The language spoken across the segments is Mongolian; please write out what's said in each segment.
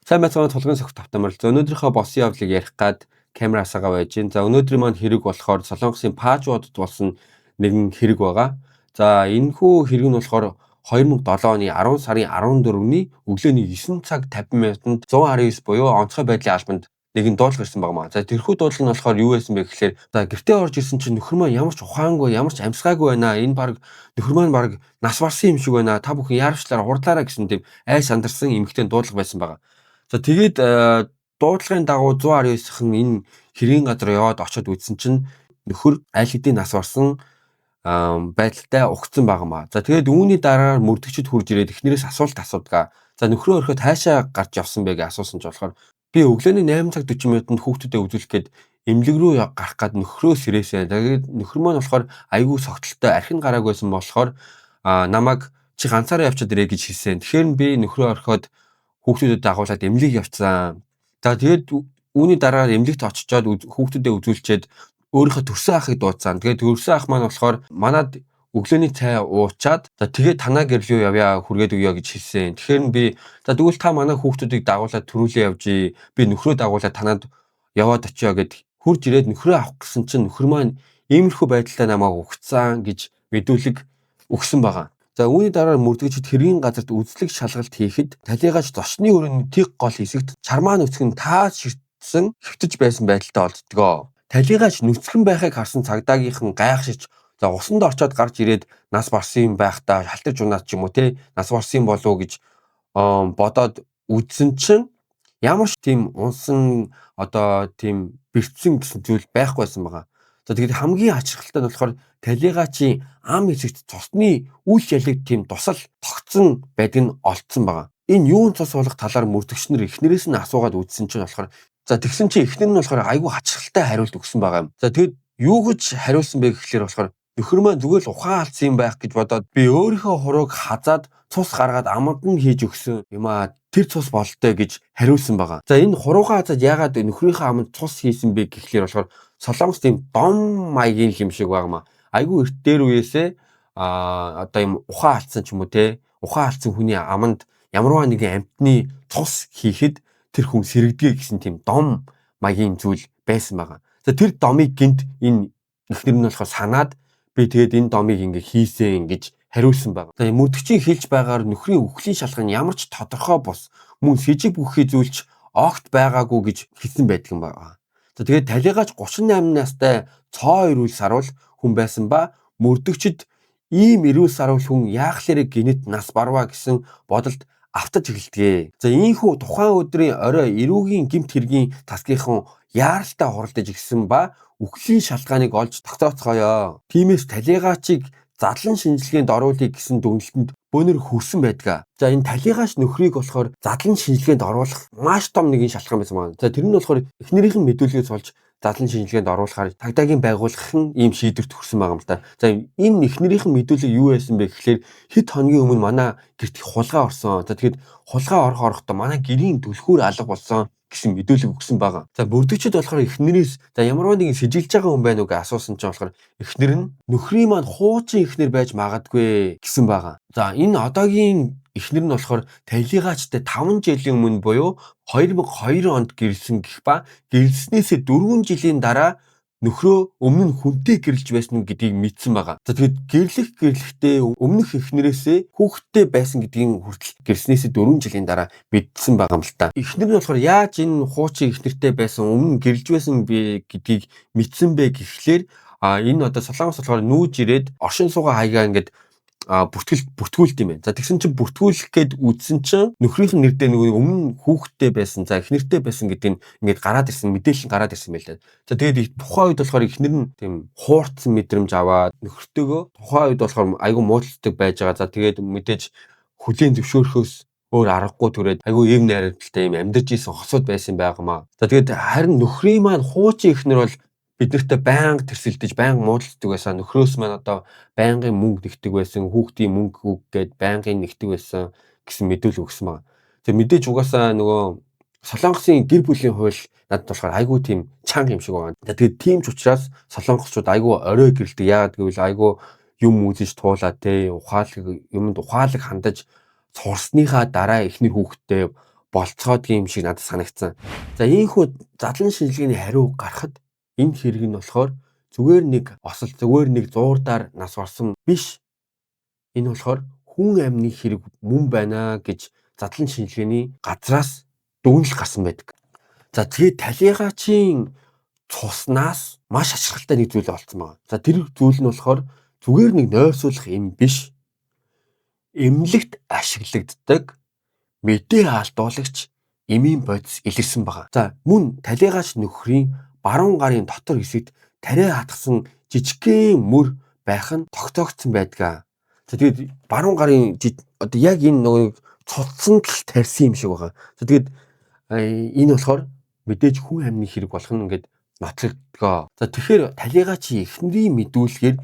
Сайн байцгаана тулгын сохт автомобиль. За өнөөдрийнхөө босын явдлыг ярих гад камерасаагаа байж гин. За өнөөдрийн маань хэрэг болохоор Солонгосын Пажуудад болсон нэгэн хэрэг байгаа. За энэхүү хэрэг нь болохоор 2007 оны 10 сарын 14-ний өглөөний 9 цаг 50 минутанд 119 буюу онцгой байдлын албанд нэгэн дуудлага ирсэн байгаа маа. За тэрхүү дуудлага нь болохоор юу байсан бэ гэхээр за гэртээ орж ирсэн чинь нөхөр маань ямар ч ухаангүй, ямар ч амьсгаагүй байна. Энэ баг нөхөр маань баг нас барсан юм шиг байна. Та бүхэн яарвчлаараа хурдлаараа гэсэн тийм айс сандарсан эмэгтэй дуудлага байсан байгаа. За тэгээд дуудлагын дагуу 119-ын энэ хэргийн газар яваад очиод үзсэн чинь нөхөр аль хэдийн нас барсан байдалтай угтсан байгаамаа. За тэгээд үүний дараа мөрдөгчд хурж ирээд эхнэрээс асуулт асуудгаа. За нөхрөө орхиод хаашаа гарч явсан бэ гэж асуусан ч болохоор би өглөөний 8 цаг 40 минутанд хүүхдүүдэд үзүүлэх гээд эмнэлэг рүү гарах гээд нөхрөө сэрээсээ. Тэгээд нөхөр маань болохоор айгүй согтолтой архин гарааг байсан болохоор намайг чи ганцаараа явчихад ирээ гэж хэлсэн. Тэгэхээр би нөхрөө орхиод хүүхдүүдэд дагуулад эмнэлэг явцсан. За тэгээд үүний дараа эмнэлэгт очичоод хүүхдүүдэд үзүүлчихэд өөрийнхөө төрсөн ахыг дуудсан. Тэгээд төрсөн ах маань болохоор манад өглөөний цай уучаад за тэгээд танаа гэр рүү явъя хүргээд өгье гэж хэлсэн. Тэгэхээр би за тэгвэл та манай хүүхдүүдийг дагуулад төрүүлээ явжий. Би нөхрөө дагуулад танад яваад очиё гэд хурж ирээд нөхрөө авах гэсэн чинь нөхөр маань иймэрхүү байдлаар намайг угтсан гэж мэдүүлэг өгсөн байгаа. За үүний дараа мөрдөгчд хэргийн газарт үзлэг шалгалт хийхэд талигаач зочны өрөөний тэг гол хэсэгт чармаа нүцгэн таа ширтсэн хэвтэж байсан байдалтай олддгоо. Талигаач нүцгэн байхыг харсан цагдаагийнхан гайхшиж за усанд орчоод гарч ирээд нас барсан юм байх та шалтарч унаад ч юм уу те нас барсан болов уу гэж бодоод үзсэн чинь ямар ч тийм унсан одоо тийм бэрцсэн гэсэн зүйл байхгүйсэн байгаа. За тэгээд хамгийн ачаалттай нь болохоор талигаачийн ам хэсэгт цусны үл ялэг тийм тусал тогтсон байдаг нь олдсон байгаа. Энэ юун цус болох талаар мөрдөгч нар эхнэрээс нь асуугаад үзсэн чинь болохоор за тэгсэн чинь эхнэр нь болохоор айгүй ачаалттай хариулт өгсөн байгаа юм. За тэгээд юу гэж хариулсан бэ гэхлээр болохоор нөхөр маань зүгээр л ухаан алдсан юм байх гэж бодоод би өөрийнхөө хурууг хазаад цус гаргаад аманд нь хийж өгсөн юм аа. Тэр цус болтой гэж хариулсан байгаа. За энэ хуруугаа хазаад яагаад нөхрийнхөө аманд цус хийсэн бэ гэхлээр болохоор Солонгос тийм дом маягийн юм шиг байгаамаа. Айгүй эрт дээр үеэсээ одоо юм ухаан алдсан ч юм уу те ухаан алдсан хүний аманд ямарваа нэгэн амьтны цус хийхэд тэр хүн сэрэгдэе гэсэн тийм дом маягийн зүйл байсан байгаа. За тэр домыг гинт энэ эхнэр нь болохоор санаад би тэгээд энэ домыг ингээ хийсэн гэж хариулсан байгаа. За мөрдөгчийн хэлж байгаагаар нөхрийн үхлийн шалгал нь ямар ч тодорхой бус мөн сэжиг бүхий зүйлч огт байгаагүй гэж хэлсэн байдаг юм байна. За тэгээд талигаач 38 настай цоо ирүүл саруул хүн байсан ба мөрдөгчд ийм ирүүл саруул хүн яахлаарэ гинэт нас барваа гэсэн бодолд автаж эхэлдэг. За ийхүү тухайн өдрийн орой эрүүгийн гэмт хэргийн тасгийнхан яаралтай хуралдаж ирсэн ба үхлийн шалгааныг олж тогтооцгоё. Тиймээс талигаачийг задлан шинжилгээнд оруулъя гэсэн дүгнэлтэнд бөөнөр хүрсэн байдаг. За энэ талигаач нөхрийг болохоор задлан шинжилгээнд оруулах маш том нэгэн шалтгаан байсан байна. За тэр нь болохоор эхнэрийнхэн мэдүүлгээс олж задлан шинжилгээнд оруулахаар тагдаагийн байгууллагын ийм шийдвэрт хүрсэн байгаа юм л да. За энэ эхнэрийнхэн мэдүүлэг юу байсан бэ гэхлээр хэд хоногийн өмнө манай гэрт хулгай орсон. За тэгэхэд хулгай орохдоо манай гэрийн түлхүүр алга болсон гэсэн мэдүүлэг өгсөн байгаа. За мөрдөгчд болохоор эхнэрээс за ямарваа нэгэн сэжилж байгаа хүн байна уу гэж асуусан чинь болохоор эхнэр нь нөхрийн маань хуучин эхнэр байж магадгүй гэсэн байгаа. За энэ одоогийн эхнэр нь болохоор талигаачтай 5 жилийн өмнө буюу 2002 онд гэрэлсэн гэх ба гэрэлснээсээ 4 жилийн дараа нөхрөө өмнө нь хүнтэй гэрэлж байсан гэдгийг мэдсэн байгаа. За тэгэд гэрлэхдээ өмнөх эхнэрээсээ хүүхэдтэй байсан гэдгийг хүртэл гэрснээсээ 4 жилийн дараа мэдсэн байгаа юм л та. Эхнэр нь болохоор яаж энэ хуучин эхнэртэй байсан өмнө гэрэлж байсан бэ гэдгийг мэдсэн бэ гэхлээр энэ одоо Солонгос болохоор нүүж ирээд оршин суугаа хаягаа ингээд бүртгүүлт юм байна. За тэгсэн чинь бүртгүүлэх гээд үзсэн чинь нөхрийнх нь нэрдээ нөгөө өмнө хүүхэдтэй байсан, за эхнэртэй байсан гэдэг нь ингээд гараад ирсэн, мэдээлэл гараад ирсэн байлаа. За тэгээд тухайн үед болохоор эхнэр нь тийм хуурцсан мэдрэмж аваад нөхөртөөгөө тухайн үед болохоор айгүй муудалцдаг байж байгаа. За тэгээд мэдээж хүлийн зөвшөөрөхөөс өөр аргагүй түрээд айгүй эв найрамдалтай юм амьдарч исэн хосууд байсан байгаамаа. За тэгээд харин нөхрийн маань хуучин эхнэр бол биднэртээ байнга тэрсэлдэж байнга муудалцдаг байсан. Нөхрөөс маань одоо байнгын мөнгө нэгдэг байсан, хүүхдийн мөнгө гээд байнгын нэгдэг байсан гэсэн мэдээлэл өгсөн байна. Тэгээ мэдээж угаасаа нөгөө Солонгосын гэр бүлийн хууль надад болохоор айгүй тийм чанга юм шиг байна. Тэгээд тийм ч учраас солонгосчууд айгүй орой гэрэлдэг. Яагаад гэвэл айгүй юм үзэж туулаад те ухаалаг юмд ухаалаг хандаж сурсныхаа дараа эхнэр хүүхдтэй болцоодгийн юм шиг надад санагдсан. За ийхүү задлан шинжилгээний хариу гарахад энэ хэрэг нь болохоор зүгээр нэг осол зүгээр нэг зуурдаар нас орсон биш. Энэ болохоор хүн амны хэрэг мөн байна гэж задлан шинжилгээний газраас дүгнэлт гарсан байдаг. За тэгээд талигачийн цуснаас маш ашигтай нэг зүйл олцсон байна. За тэр зүйл нь болохоор зүгээр нэг нойрсуулах юм биш. Эмнэлэгт ашиглагддаг мэдээ алдуулагч эмийн бодис илэрсэн байгаа. За мөн талигач нөхрийн баруун гарын дотор хэсэгт тариа хатгсан жижигхэн мөр байх нь тогтоогдсон байдаг. За тэгээд баруун гарын одоо яг энэ нөгөө цуцсан л тарьсан юм шиг байгаа. За тэгээд энэ болохоор мэдээж хүн амны хэрэг болох нь ингээд нотлогдгоо. За тэгэхээр талигач эхнэрийн мэдүүлгээр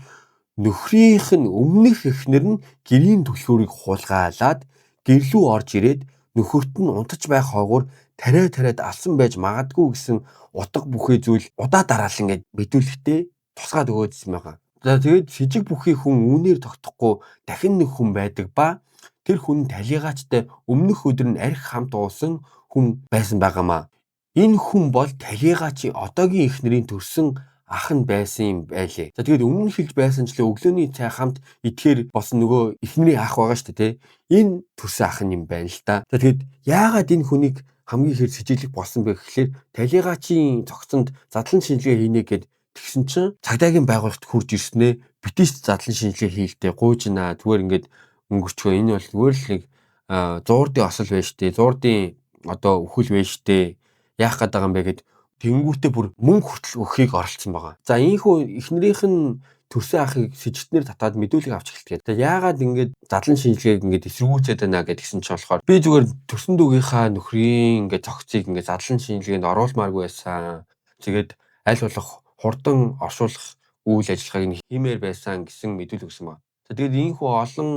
нөхрийнх нь өмнөх эхнэр нь гэрийн түлхүүрийг хулгайлаад гэрлүү орж ирээд нөхөрт нь унтаж байх хойгоор тариад алсан байж магадгүй гэсэн утга бүхий зүйл удаа дараалал ингээд мэдүүлэхдээ тусгаад өгөөдсөн байгаа. За тэгээд сэжиг бүхий хүн үүнээр тогтохгүй дахин нэг хүн байдаг ба тэр хүн талигаачтай өмнөх өдөр нь арх хамт уусан хүн байсан байгаамаа. Энэ хүн бол талигаачийн одоогийн эхнэрийн төрсөн ах нь байсан юм байлээ. За тэгээд өмнө нь хэлж байсан ч л өглөөний цай хамт идэхээр босон нөгөө эхнэрийн ах байгаа шүү дээ, тэ. Энэ төрсөн ах нь юм байна л да. За тэгээд яагаад энэ хүнийг хамгийн ихэр сэжиглэх болсон бэ гэхлээр талигаачийн цогцонд задлан шинжилгээ хийнэ гэд тэгсэн чинь цагдаагийн байгууллагт хурж ирснээ битэж задлан шинжилгээ хийлдэ гуйжнаа. Зүгээр ингээд өнгөрчгөө. Энэ бол зүгээр л нэг зуурдын осол байж тээ. Зуурдын одоо үхэл байж тээ. Яах гээд байгаа юм бэ гэд тэнгүүтээ бүр мөнгө хүртэл өгөхийг оролцсон байгаа. За ийхүү эхнэрийнх нь төрсөн ахыг сэжигтнэр татаад мэдүүлэг авч эхэлдэг. За яагаад ингээд задлан шинжилгээг ингээд эсэргүүцээд байна гэдгсэн чинь болохоор би зүгээр төрсөн дүүгийнхаа нөхрийн ингээд цогцыг ингээд задлан шинжилгээнд оруулмааргүй байсан. Тэгээд аль болох хурдан оршуулах үйл ажиллагааг хиймээр байсан гэсэн мэдүүлэг өгсөн байна. За тэгээд ийхүү олон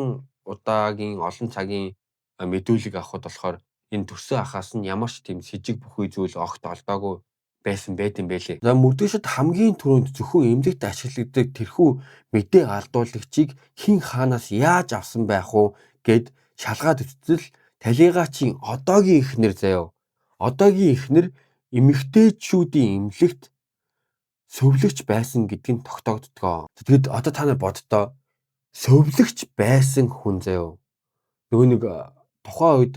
удаагийн олон цагийн мэдүүлэг авахд болохоор энэ төрсөн ахаас нь ямар ч тийм сэжиг бүхий зүйл огт олдоогүй байсан байт юм байлээ. За мөрдөгчд хамгийн түрүүнд зөвхөн эмнэлэгт ашигладаг тэрхүү мэдээ алдуулагчийг хэн хаанаас яаж авсан байх уу гэд шалгаад үзтэл талигаачийн одоогийн эхнэр заяа. Одоогийн эхнэр эмэгтэйчүүдийн эмнэлэгт сувлагч байсан гэдг нь тогтоогддгоо. Тэгэд одоо та нар боддоо сувлагч байсан хүн заяа. Нөгөө нэг тухайн үед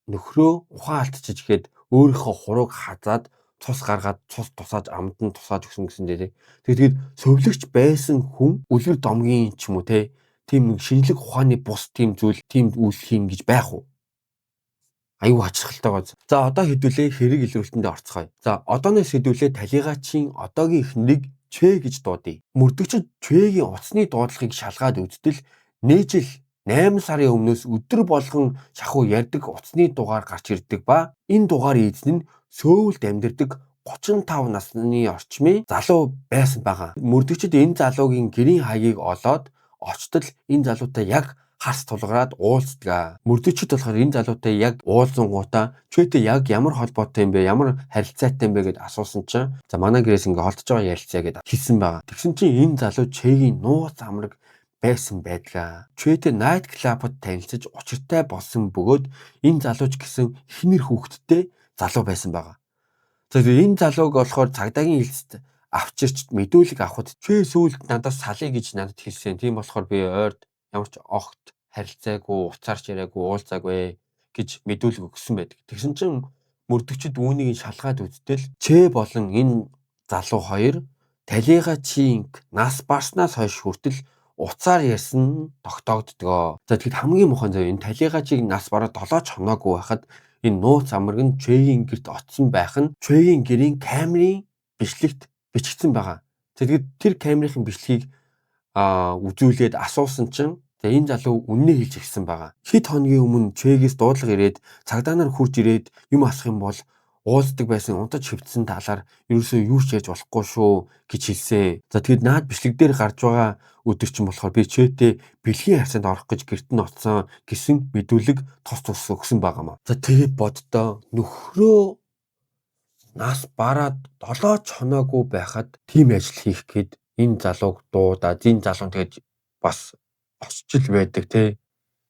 нөхрөө ухаан алдчихж ихэд өөрийнхөө хурууг хазаад цус гаргаад цус тусааж амд нь тусааж өгсөн гэсэн дээ. Тэгээд сувлагч байсан хүн үлгэр домгийн ч юм уу те тийм нэг шинжлэх ухааны бус тийм зүйл тийм үйл хийн гэж байх уу? Аюу хачирхалтай гоц. За одоо хэдүүлээ хэрэг илрүүлтэндээ орцгоё. За одооноос хэдүүлээ талигаачийн одоогийн эхнэрийг Чэ гэж дуудъя. Мөрдөгчд Чэгийн утасны дуудлагыг шалгаад үзтэл нээжил 8 сарын өмнөөс өдөр болгон шахуу ярьдаг утасны дугаар гарч ирдэг ба энэ дугаарын эзэн нь Сөүлд амьдардаг 35 насны орчмын залуу байсан байгаа. Мөрдөгчд энэ залуугийн гэрийн хаягийг олоод очтол энэ залуутай яг харс тулгараад уулздаг. Мөрдөгчд болохоор энэ залуутай яг уулзсангуудаа Чэтэй яг ямар холбоотой юм бэ? Ямар харилцаатай юм бэ гэд асуусан чинь за манай гэрээс ингээ холдож байгаа ярилцъя гэд хэлсэн байгаа. Тэгсэн чинь энэ залуу Чэгийн нууц амраг байсан байдгаа. Чэтэй найт клабд танилцж учиртай болсон бөгөөд энэ залууч гэсэн эхнэр хүүхэдтэй залуу байсан байгаа. За энэ залууг болохоор цагдаагийн хэлцэд авчирч мэдүүлэг авахд Чэ сүүлд надаас салъя гэж надад хэлсэн. Тийм болохоор би ойрд ямар ч огт харилцаагүй, уцаарч яриаггүй, уулзаагүй гэж мэдүүлэг өгсөн байдаг. Тэгсэн чинь мөрдөгчд үүнийг шалгаад үзтэл Чэ болон энэ залуу хоёр талигаачийн нас барснаас хойш хүртэл уцаар ярьсан тогтоогддгоо. За тэгэд хамгийн муухай зав энэ талигаачийг нас бараад 7 хоноогүй байхад энэ нууц амраг нь Чэгийн гэрт очсон байх нь Чэгийн гэрийн камерын бичлэгт бичигдсэн байгаа. Тэгээд тэр камерын бичлэгийг үзүүлээд асуусан чинь энэ залуу үннээ хэлж ирсэн байгаа. Хэд хоногийн өмнө Чэгээс дуудлага ирээд цагдаа нар хурж ирээд юм асах юм бол уулздаг байсан унтаж хөвдсөн талаар ерөөсөө юу ч ярьж болохгүй шүү гэж хэлсэн. За тэгэд наад бичлэг дээр гарч байгаа өдөр чинь болохоор би Чэтэй бэлгийн харьцаанд орох гэж гэрт нь оцсон гэсэн мэдүүлэг тус өгсөн байгаамаа. За тэгээд боддоо нөхрөө нас бараад 7 хоноогүй байхад тийм ажил хийх гээд энэ залууг дуудаад энэ залуу тэгээд бас осчил байдаг те.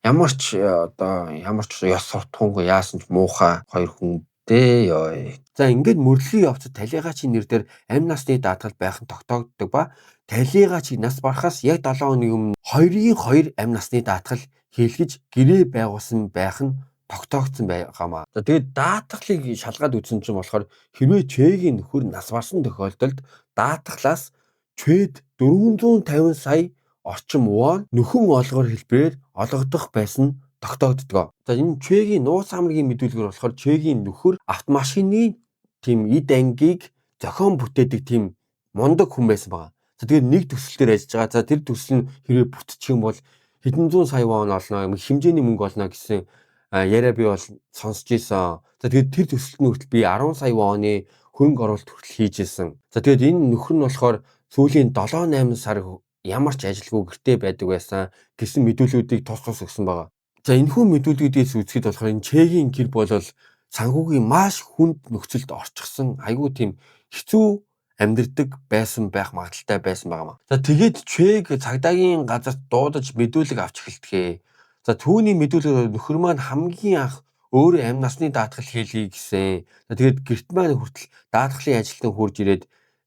Ямар ч ямар ч ёс суртахуунгүй яасан ч муухай хоёр хүн дээ ёо. За ингээд мөрдлөгийн явцад талийгаачийн нэр дээр амь насны даатгал байх нь тогтоогддог ба талийгаачийг нас барахаас яг 7 хоногийн өмнө 2-2 амь насны даатгал хийлгэж гэрээ байгуулсан байх нь тогтоогдсон байгаамаа. За тэгээд даатгалыг шалгаад үзсэн чинь болохоор хэрвээ чэгийн нөхөр нас барсан тохиолдолд даатгалаас чэд 450 сая орчим вон нөхөн олгор хэлбэрээр олгодох байсан нь тогтоогддог. За энэ чэгийн нууц амргийн мэдүүлгээр болохоор чэгийн нөхөр автомашины тийм эд ангийг зохион бүтээдэг тийм мундаг хүн байсан байгаа. За тэгээд нэг төсөл дээр ажиллаж байгаа. За тэр төсөл нь хэрвээ бүтчих юм бол хэдэн зуун сая вон олно, хэмжээний мөнгө олно гэсэн яриа би бол сонсч ийсэн. За тэгээд тэр төсөлд нь хүртэл би 10 сая воны хөрөнгө оруулалт хүртэл хийж ийсэн. За тэгээд энэ нөхөр нь болохоор сүүлийн 7-8 сар ямар ч ажилгүй гэртээ байдаг байсан гэсэн мэдүүлгүүдийг тус өгсөн байгаа. За энэхүү мэдүүлгүүдээс үзэхэд болохоор энэ чэгийн гэр бол санхүүгийн маш хүнд нөхцөлд орчихсон айгүй тийм хэцүү амьдардаг байсан байх магадaltaй байсан байгаамаа. За тэгээд чэг цагдаагийн газарт дуудаж мэдүүлэг авч эхэлдэгэ. За түүний мэдүүлгээр нөхөр маань хамгийн анх өөрөө амь насны даатгал хийлгий гэсэн. За тэгээд гэрт маань хүртэл даатгалын ажилтан хурж ирээд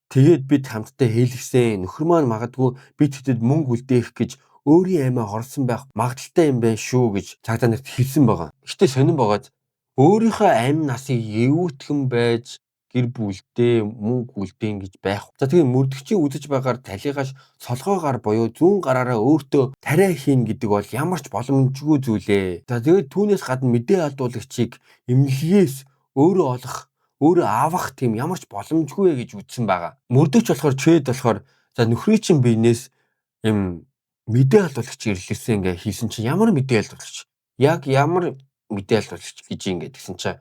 тэгээд бид хамтдаа хэлгсэн. Нөхөр маань магадгүй бид хэдэд мөнгө үлдээх гэж өөрийн амиа хорсон байх магадaltaй юм байна шүү гэж цагдаа нарт хэлсэн байгаа. Гэхдээ сонирн байгаад өөрийнхөө амь насыг эвүүтгэн байж гэр бүлдээ мөнгө үлдээн гэж байх. За тэгээд мөрдөгчийн үзэж байгаагаар талийгааш солгоогоор буюу зүүн гараараа өөртөө тариа хийн гэдэг бол ямар ч боломжгүй зүйлээ. За тэгээд түүнээс гадна мэдээ алдуулагчийг эмнэлгээс өөрөө олох өөрөө авах тийм ямар ч боломжгүй гэж үзсэн байгаа. Мөрдөгч болохоор чэд болохоор за нөхрийн чинь биенээс юм мэдээ алдуулагч ирлээсэн ингээ хийсэн чинь ямар мэдээ алдуулагч? Яг ямар мэдээ алдуулагч гэж ингээ гэсэн чинь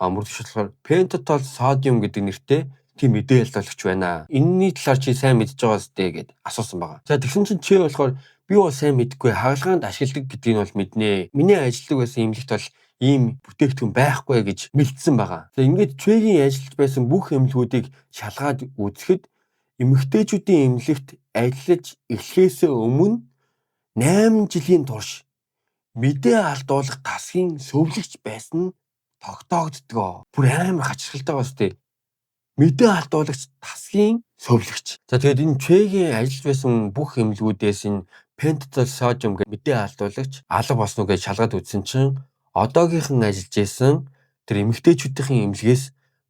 мөрдөгч болохоор пентатол содиум гэдэг нэртэй тийм мэдээ алдуулагч байна. Энэний талаар чи сайн мэдж байгаас дээ гэд асуусан байгаа. За тэгсэн чинь чи болохоор би бол сайн мэдгүй хаалгаанд ашигладаг гэдгийг бол мэднэ. Миний ажилладаг байсан эмнэлэгт бол ийм бүтээгдэхүүн байхгүй гэж мэдсэн байгаа. За ингээд чэгийн ажиллаж байсан бүх эмнэлгүүдийг шалгаад үзэхэд эмэгтэйчүүдийн эмнэлэгт ажиллаж эхлэхээс өмнө 8 жилийн турш мэдээ алдуулах тасгийн сувлагч байсан нь тогтоогддог. Бүр амар хачирхалтай бас тээ. Мэдээ алдуулагч тасгийн сувлагч. За тэгээд энэ чэгийн ажиллаж байсан бүх эмнэлгүүдээс энэ пентатол содиум гэх мэдээ алдуулагч алга босноо гэж шалгаад үзсэн чинь одоогийнхан ажиллаж байсан тэр эмэгтэйчүүдийн эмнэлгээс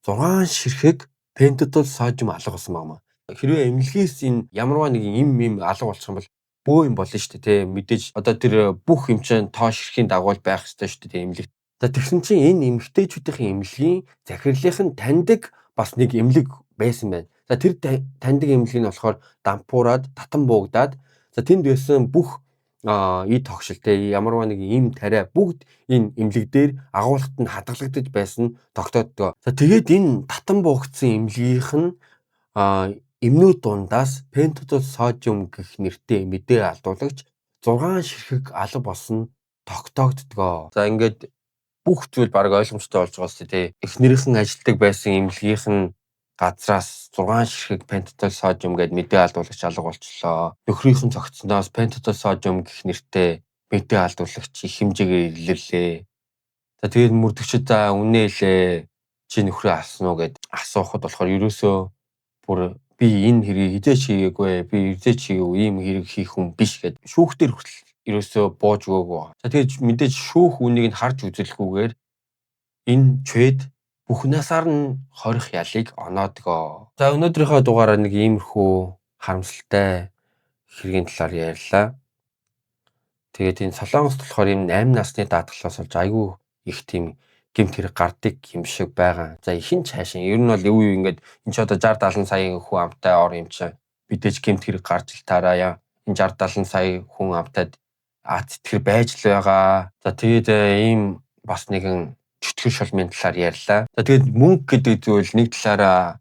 6 ширхэг пентатол содиум алга болсон байна. Хэрвээ эмнэлгээс энэ ямарваа нэг юм алга болчих юм бол бөө юм болно шүү дээ тий. Мэдээж одоо тэр бүх юм чинь тоо ширхийн дагуу байх ёстой шүү дээ эмнэлэг. За тэгсэн чинь энэ эмэгтэйчүүдийн эмнэлгийн захирлынх нь таньдаг бас нэг эмнэлэг байсан байна. За тэр таньдаг эмнэлэг нь болохоор дампуураад татан буугдаад за тэнд байсан бүх эд тогшилтэй ямарваа нэг им тариа бүгд энэ эмнэлэг дээр агуулгад нь хадгалагдаж байсан тогтооддог. За тэгээд энэ татан буугдсан эмнэлгийнх нь эмнүүд дундаас пентатол содиум гэх нэртэй мэдээ алдуулагч 6 ширхэг алга болсон тогтоогддог. За ингээд бүх зүйл баг ойлгомжтой болж байгаа шүү дээ. Эхнэрийнхэн ажилладаг байсан эмнэлгийнх нь газраас 6 ширхэг пентатол содиум гэдэг мэдээ алдуулагч алга болчлоо. Нөхрийнхэн цогцсноос пентатол содиум гэх нэртэй мэдээ алдуулагч их хэмжээгээр илэрлээ. За тэгээд мөрдөгчд за үнэ хэлээ. Чи нөхрөө алсан уу гэд асуухад болохоор ерөөсөө бүр би энэ хэргийг хизээч хийгээгүй. Би хизээч хийгээгүй ийм хэрэг хийх хүн биш гэд шүүхтэр хүртэл ерөөсөө бууж өгөөгүй. За тэгээд мэдээж шүүх үнийг нь харж үзэлгүйгээр энэ чэд бүх насаар нь хорих ялыг оноодгоо. За өнөөдрийнхөө дугаараа нэг иймэрхүү харамсалтай хэргийн талаар ярьлаа. Тэгээд энэ Солонгост болохоор юм 8 насны даатгалаас болж айгүй их тийм гэмт хэрэг гардаг юм шиг байгаа. За ихэн цаашаа ер нь бол юу ингээд энэ ч одоо 60 70 саяын хүн амтай ор юм чинь мэдээж гэмт хэрэг гарч ил таараа. Энэ 60 70 сая хүн амтад сэтгэр байж л байгаа. За тэгээд ийм бас нэгэн чөтгөр шулмын талаар ярьлаа. За тэгээд мөнгө гэдэг зүйл нэг талаараа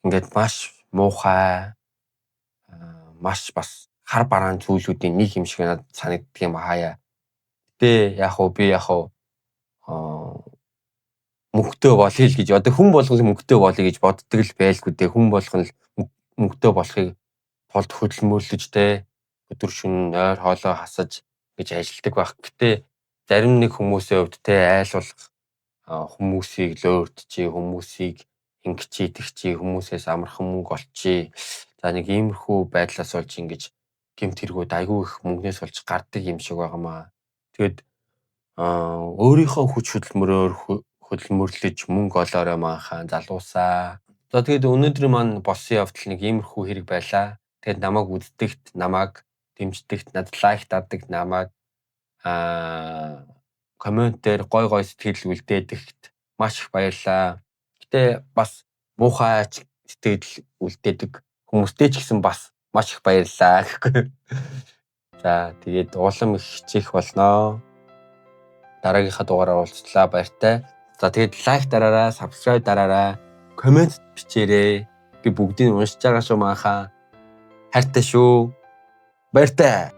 ингээд маш муухай маш бас хар бараан зүйлүүдийн нэг юм шиг надад санагддаг юм хаяа. Гэтэ яг уу би яг уу мөнгөтэй болъё л гэж одоо хүн болгол мөнгөтэй болъё гэж боддог л байлгүй дээ. Хүн болгон л мөнгөтэй болохыг тулд хөдөлмөрлөж те өдөр шөнө ойр хоолой хасаж гэж ажилдаг байх. Гэтэ зарим нэг хүмүүсийн хувьд те айлуулах хүмүүсийг лөөрдчий, хүмүүсийг ингэчий, тэгчий, хүмүүсээс амархан мөнгө олчий. За нэг иймэрхүү байдлаас болж ингэж гэмт хэрэгүүд айгүй их мөнгнөөс болж гардаг юм шиг байгаамаа. Тэгэд өөрийнхөө хүч хөдөлмөрлөж мөнгө олоорой манхаа залуусаа. За тэгээд өнөөдөр маань болсон явдал нэг иймэрхүү хэрэг байлаа. Тэгээд намайг үздэгт, намайг дэмждэгт, надад лайк дардаг, намайг коммент дээр гой сэтгэл үлдээдэгт маш их баярлалаа. Гэтэ бас муухай сэтгэл үлдээдэг хүмүүстэй ч гэсэн бас маш их баярлалаа гэхгүй. За тэгээд улам их хичээх болноо. Дараагийнхаа дугаараар уулзлаа, баяртай. За тэгээд лайк дараарай, subscribe дараарай, коммент бичээрэй. Би бүгдийг уншиж байгаа шүү манхаа. Хайртай шүү. Баяртай.